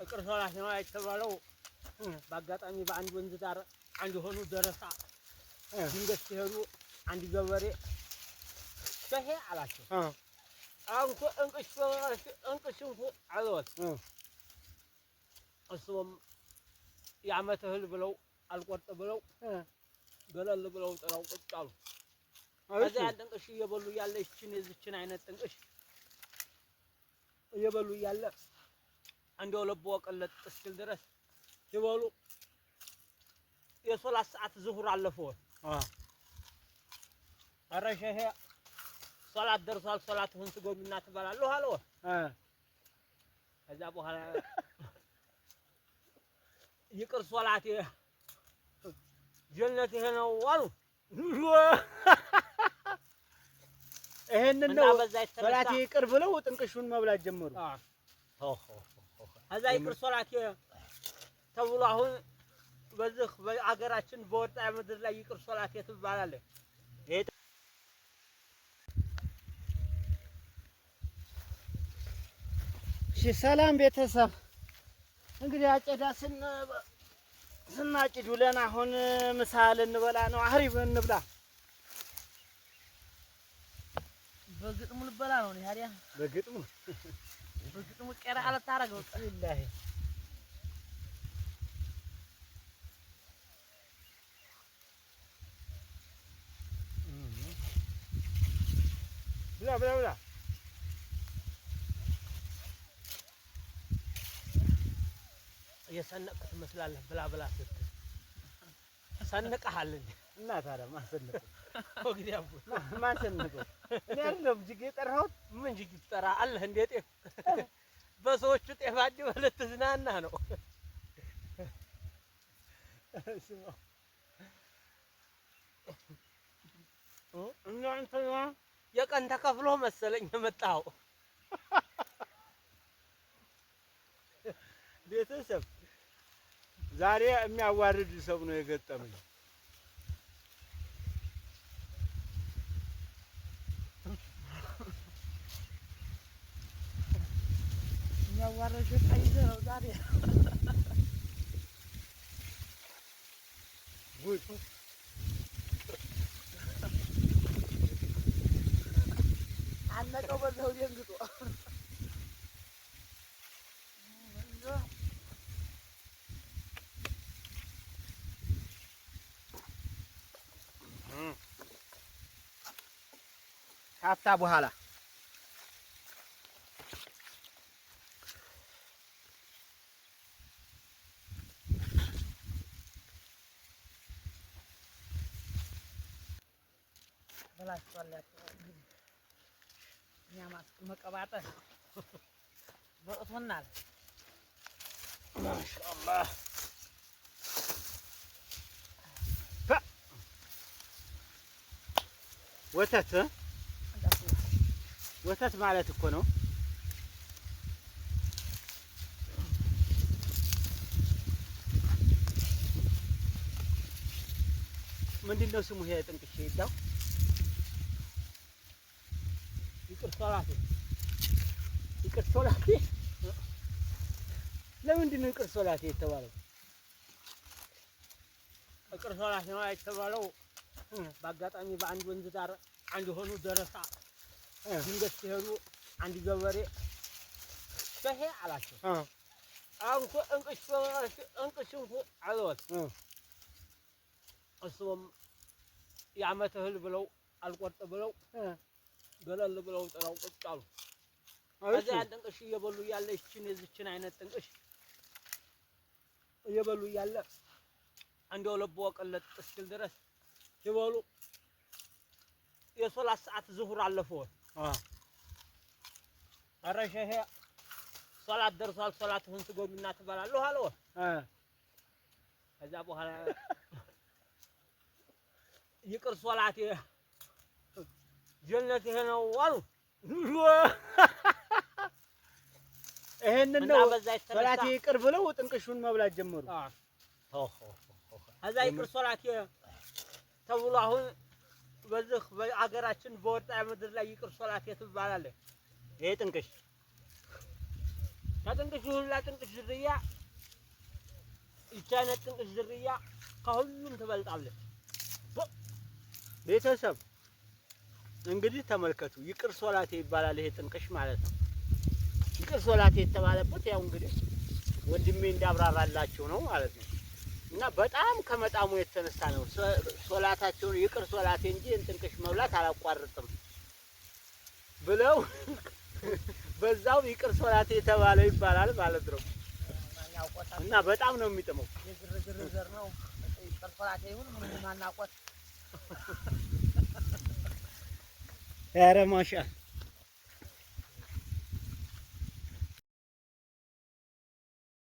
ፍቅር ሶላት ነው የተባለው በአጋጣሚ በአንድ ወንዝ ዳር አንድ ሆኑ ደረሳ ድንገት ሲሄዱ አንድ ገበሬ ሸሄ አላቸው። አንኩ እንቅሽንኩ አለወት እሱም የዓመት እህል ብለው አልቆርጥ ብለው ገለል ብለው ጥለው ቁጭ አሉ። ከዚያ ያን ጥንቅሽ እየበሉ እያለ ይችን የዚችን አይነት ጥንቅሽ እየበሉ እያለ እንደው ልቦ ቀለጥ እስኪል ድረስ ሲበሉ የሶላት ሰዓት ዙሁር አለፈው። ኧረ ሸሄ ሶላት ደርሷል፣ ሶላትህን ስገዱና ትበላለህ አለው። ከዛ በኋላ ይቅር ሶላቴ ጀነት ይሄ ነው አሉ። ይሄንን ነው ሶላቴ ይቅር ብለው ጥንቅሹን መብላት ጀመሩ። ከዛ ይቅር ሶላቴ ተብሎ አሁን በዚህ በአገራችን በወጣ ምድር ላይ ይቅር ሶላቴ ትባላለች። እሺ ሰላም ቤተሰብ፣ እንግዲህ አጨዳ ስናጭድ ውለን አሁን ምሳ ልንበላ ነው። አሪፍ እንብላ። በግጥሙ ልበላ ነው ታዲያ። በግጥሙ ቀራ አልታረገው ቢላሂ ብላ የሰነቅህ ትመስላለህ። ብላ ስትል ሰንቀሃል እንዴ? እና ታዲያ ማን ሰነቀው? ወግዲያ ማን ሰነቀው? እኔ አይደለም ጅጌ ጠራሁት። ምን ጅጌ ጠራ አለህ እንዴ? ጤፍ በሰዎቹ ጤፍ አድበህ ልትዝናና ነው። እናንተ የቀን ተከፍሎ መሰለኝ የመጣኸው። ቤተሰብ ዛሬ የሚያዋርድ ሰው ነው የገጠመኝ። የሚያዋርድ ቀይዘ ነው ዛሬ ጉድ አነቀው በዛው ደንግጦ ካፍታ በኋላ እኛ መቀባጠር በቅቶናል። ማሻአላህ ወተት ማለት እኮ ነው። ምንድን ነው ስሙ? ይሄ ጥንቅሽ ይዳው ይቅር ሶላቴ ለምንድን ነው ይቅር ሶላቴ የተባለው? ይቅር ሶላቴ ነው የተባለው በአጋጣሚ በአንድ ወንዝ ዳር አንድ ሆኑ ደረሳ ድንገት ሲሄዱ አንድ ገበሬ ሸሄ አላቸው። አንኩ እንቅሽንኩ አለወት እሱም የዓመት እህል ብለው አልቆርጥ ብለው ገለል ብለው ጥለው ቁጭ አሉ። ከዚያ ያን ጥንቅሽ እየበሉ እያለ ይችን የዚችን አይነት ጥንቅሽ እየበሉ እያለ እንደው ልቦ ቀለጥ እስኪል ድረስ ሲበሉ የሶላት ሰዓት ዙሁር አለፈው። ኧረ ሸሄ ሶላት ደርሷል፣ ሶላትህን ስገዱና ትበላለህ አለው። ከዛ በኋላ ይቅር ሶላቴ ጀነት ይሄ ነው አሉ። ይሄንን ነው ሶላቴ ይቅር ብለው ጥንቅሹን መብላት ጀመሩ። ከዛ ይቅር ሶላቴ ተብሎ አሁን በዚህ በአገራችን በወጣ ምድር ላይ ይቅር ሶላቴ ትባላለች። ይሄ ጥንቅሽ ከጥንቅሽ ሁላ ጥንቅሽ ዝርያ ይህች አይነት ጥንቅሽ ዝርያ ከሁሉም ትበልጣለች። ቤተሰብ እንግዲህ ተመልከቱ። ይቅር ሶላቴ ይባላል ይሄ ጥንቅሽ ማለት ነው። ይቅር ሶላቴ የተባለበት ያው እንግዲህ ወንድሜ እንዳብራራላችሁ ነው ማለት ነው። እና በጣም ከመጣሙ የተነሳ ነው ሶላታቸውን ይቅር ሶላቴ እንጂ ጥንቅሽ መብላት አላቋርጥም ብለው በዛው ይቅር ሶላቴ የተባለ ይባላል ማለት ነው። እና በጣም ነው የሚጥመው። የግርግር ዘር ነው። ይቅር ሶላቴ ይሁን ምንም ማናቆት ኧረ ማሻ